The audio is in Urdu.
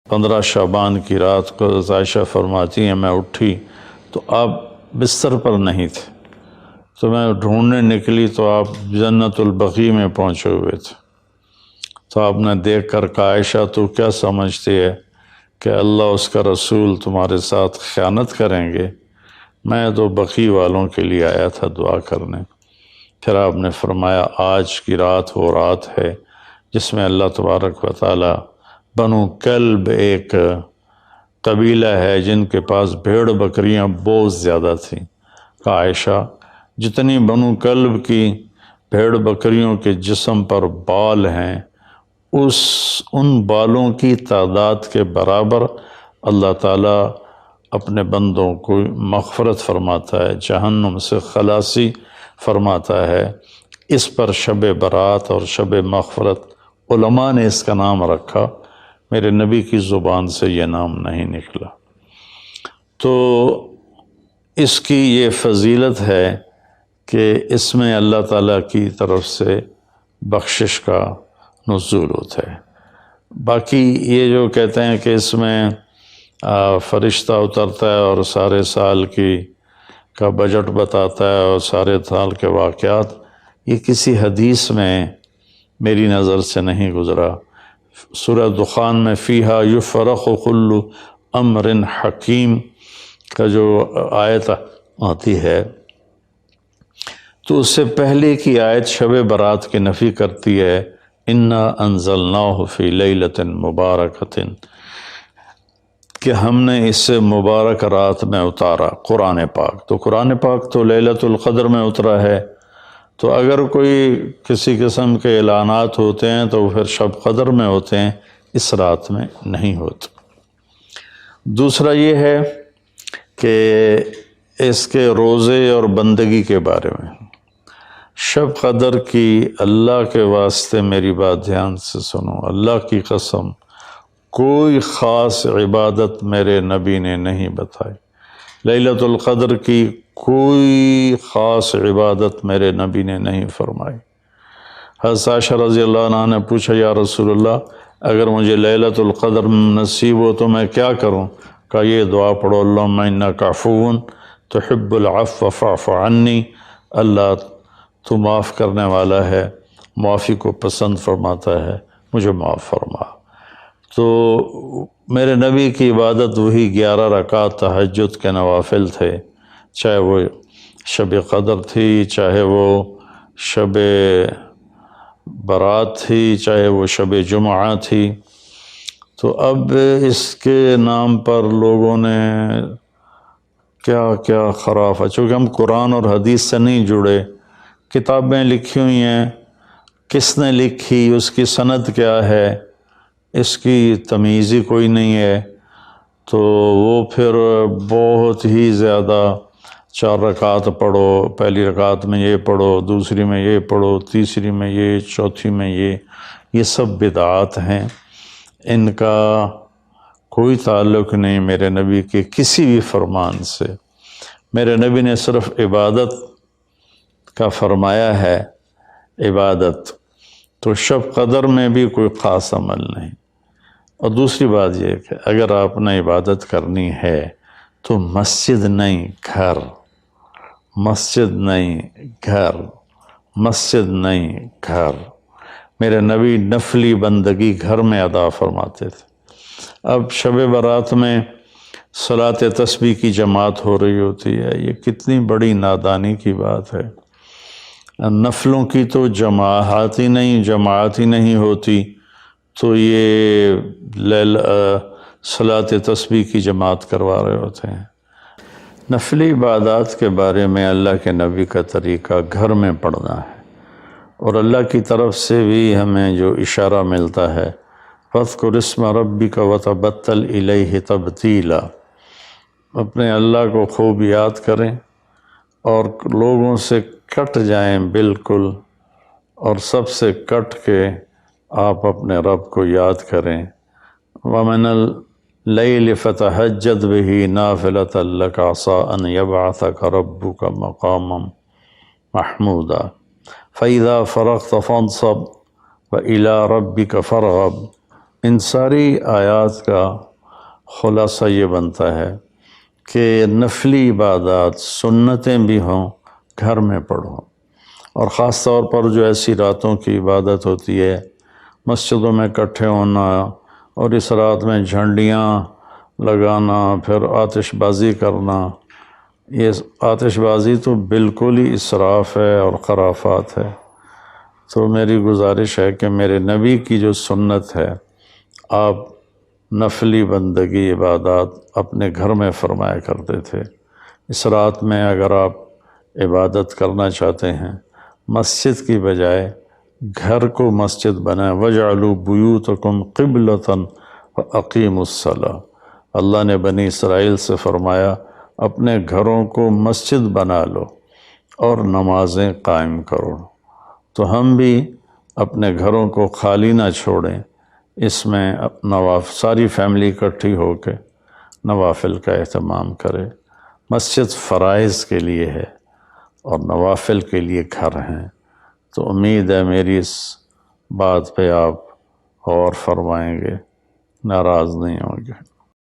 15 شعبان کی رات کو حضرت عائشہ فرماتی ہیں میں اٹھی تو آپ بستر پر نہیں تھے، تو میں ڈھونڈنے نکلی تو آپ جنت البقیع میں پہنچے ہوئے تھے۔ تو آپ نے دیکھ کر کہا عائشہ تو کیا سمجھتی ہے کہ اللہ اس کا رسول تمہارے ساتھ خیانت کریں گے؟ میں تو بقیع والوں کے لیے آیا تھا دعا کرنے۔ پھر آپ نے فرمایا آج کی رات وہ رات ہے جس میں اللہ تبارک و تعالی بنو کلب ایک قبیلہ ہے جن کے پاس بھیڑ بکریاں بہت زیادہ تھیں، کہا عائشہ جتنی بنو کلب کی بھیڑ بکریوں کے جسم پر بال ہیں ان بالوں کی تعداد کے برابر اللہ تعالیٰ اپنے بندوں کو مغفرت فرماتا ہے، جہنم سے خلاصی فرماتا ہے۔ اس پر شب برات اور شب مغفرت علماء نے اس کا نام رکھا، میرے نبی کی زبان سے یہ نام نہیں نکلا۔ تو اس کی یہ فضیلت ہے کہ اس میں اللہ تعالیٰ کی طرف سے بخشش کا نزول ہوتا ہے۔ باقی یہ جو کہتے ہیں کہ اس میں فرشتہ اترتا ہے اور سارے سال کا بجٹ بتاتا ہے اور سارے سال کے واقعات، یہ کسی حدیث میں میری نظر سے نہیں گزرا۔ سورہ دخان میں فیہا یفرق کل امر حکیم کا جو آیت آتی ہے تو اس سے پہلے کی آیت شب برات کی نفی کرتی ہے، انا انزلناہ فی لیلۃ مبارکۃ، کہ ہم نے اس سے مبارک رات میں اتارا قرآن پاک۔ تو قرآن پاک تو لیلۃ القدر میں اترا ہے، تو اگر کوئی کسی قسم کے اعلانات ہوتے ہیں تو پھر شب قدر میں ہوتے ہیں، اس رات میں نہیں ہوتے۔ دوسرا یہ ہے کہ اس کے روزے اور بندگی کے بارے میں، شب قدر کی اللہ کے واسطے میری بات دھیان سے سنو، اللہ کی قسم کوئی خاص عبادت میرے نبی نے نہیں بتائی، لیلۃ القدر کی کوئی خاص عبادت میرے نبی نے نہیں فرمائی۔ حضرت عائشہ رضی اللہ عنہ نے پوچھا یا رسول اللہ اگر مجھے لیلۃ القدر نصیب ہو تو میں کیا کروں؟ کہا یہ دعا پڑھو، اللہم انک عفو تحب العفو فاعف عنی، اللہ تو معاف کرنے والا ہے، معافی کو پسند فرماتا ہے، مجھے معاف فرما۔ تو میرے نبی کی عبادت وہی 11 رکعت تہجد کے نوافل تھے، چاہے وہ شب قدر تھی، چاہے وہ شب برات تھی، چاہے وہ شب جمعہ تھی۔ تو اب اس کے نام پر لوگوں نے کیا کیا خرافہ، چونکہ ہم قرآن اور حدیث سے نہیں جڑے، کتابیں لکھی ہوئی ہیں، کس نے لکھی، اس کی سند کیا ہے، اس کی تمیز ہی کوئی نہیں ہے، تو وہ پھر بہت ہی زیادہ 4 رکعت پڑھو، پہلی رکعت میں یہ پڑھو، دوسری میں یہ پڑھو، تیسری میں یہ، چوتھی میں یہ سب بدعات ہیں، ان کا کوئی تعلق نہیں میرے نبی کے کسی بھی فرمان سے۔ میرے نبی نے صرف عبادت کا فرمایا ہے، عبادت تو شب قدر میں بھی کوئی خاص عمل نہیں۔ اور دوسری بات یہ کہ اگر آپ نے عبادت کرنی ہے تو مسجد نہیں گھر، مسجد نہیں گھر، مسجد نہیں گھر۔ میرے نبی نفلی بندگی گھر میں ادا فرماتے تھے۔ اب شب برات میں صلاۃ تسبیح کی جماعت ہو رہی ہوتی ہے، یہ کتنی بڑی نادانی کی بات ہے۔ نفلوں کی تو جماعت ہی نہیں ہوتی، تو یہ صلاۃ تسبیح کی جماعت کروا رہے ہوتے ہیں۔ نفلی عبادات کے بارے میں اللہ کے نبی کا طریقہ گھر میں پڑھنا ہے، اور اللہ کی طرف سے بھی ہمیں جو اشارہ ملتا ہے فَاذْكُرِ اسْمَ رَبِّكَ وَتَبَتَّلْ إِلَيْهِ تَبْتِيلًا، اپنے اللہ کو خوب یاد کریں اور لوگوں سے کٹ جائیں بالکل، اور سب سے کٹ کے آپ اپنے رب کو یاد کریں۔ وَمِنَ اللَّيْلِ فَتَهَجَّدْ بِهِ نَافِلَةً لَكَ عَسَىٰ أَن يَبْعَثَكَ رَبُّكَ مَقَامًا مَحْمُودًا فَإِذَا فَرَغْتَ فَانْصَبْ وَإِلَىٰ رَبِّكَ فَارْغَب ان ساری آیات کا خلاصہ یہ بنتا ہے کہ نفلی عبادات سنتیں بھی ہوں گھر میں پڑھو، اور خاص طور پر جو ایسی راتوں کی عبادت ہوتی ہے، مسجدوں میں اکٹھے ہونا اور اس رات میں جھنڈیاں لگانا، پھر آتش بازی کرنا، یہ آتش بازی تو بالکل ہی اسراف ہے اور خرافات ہے۔ تو میری گزارش ہے کہ میرے نبی کی جو سنت ہے، آپ نفلی بندگی عبادات اپنے گھر میں فرمایا کرتے تھے۔ اس رات میں اگر آپ عبادت کرنا چاہتے ہیں، مسجد کی بجائے گھر کو مسجد بنائیں۔ وَاجْعَلُوا بُيُوتَكُمْ قِبْلَةً وَأَقِيمُوا الصَّلَاةَ۔ اللہ نے بنی اسرائیل سے فرمایا اپنے گھروں کو مسجد بنا لو اور نمازیں قائم کرو۔ تو ہم بھی اپنے گھروں کو خالی نہ چھوڑیں، اس میں ساری فیملی اکٹھی ہو کے نوافل کا اہتمام کرے۔ مسجد فرائض کے لیے ہے اور نوافل کے لیے گھر ہیں۔ تو امید ہے میری اس بات پہ آپ غور فرمائیں گے، ناراض نہیں ہوں گے۔